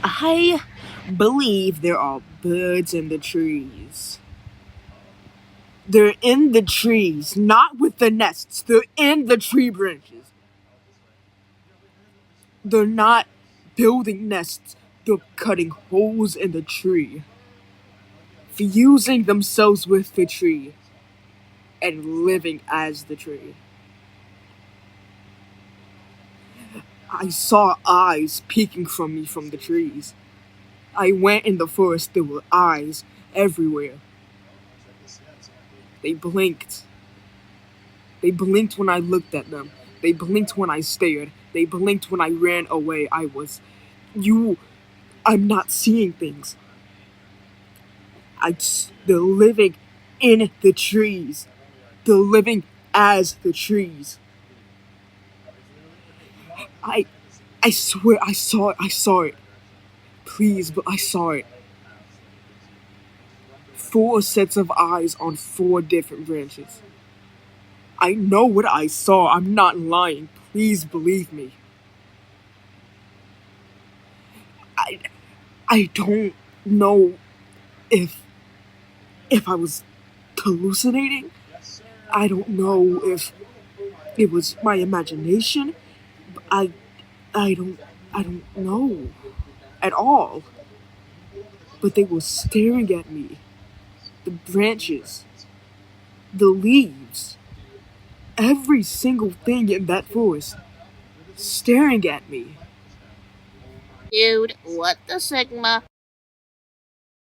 I believe there are birds in the trees. They're in the trees, not with the nests. They're in the tree branches. They're not building nests. They're cutting holes in the tree, fusing themselves with the tree, and living as the tree. I saw eyes peeking from me from the trees. I went in the forest, there were eyes everywhere. They blinked. They blinked when I looked at them. They blinked when I stared. They blinked when I ran away. I'm not seeing things. They're living in the trees. They're living as the trees. I, I swear I saw it. I saw it. Please, but I saw it. 4 sets of eyes on 4 different branches. I know what I saw. I'm not lying. Please believe me. I, I don't know if I was hallucinating. I don't know if it was my imagination. I I don't I don't know at all. But they were staring at me. The branches, the leaves, every single thing in that forest staring at me. Dude, what the Sigma?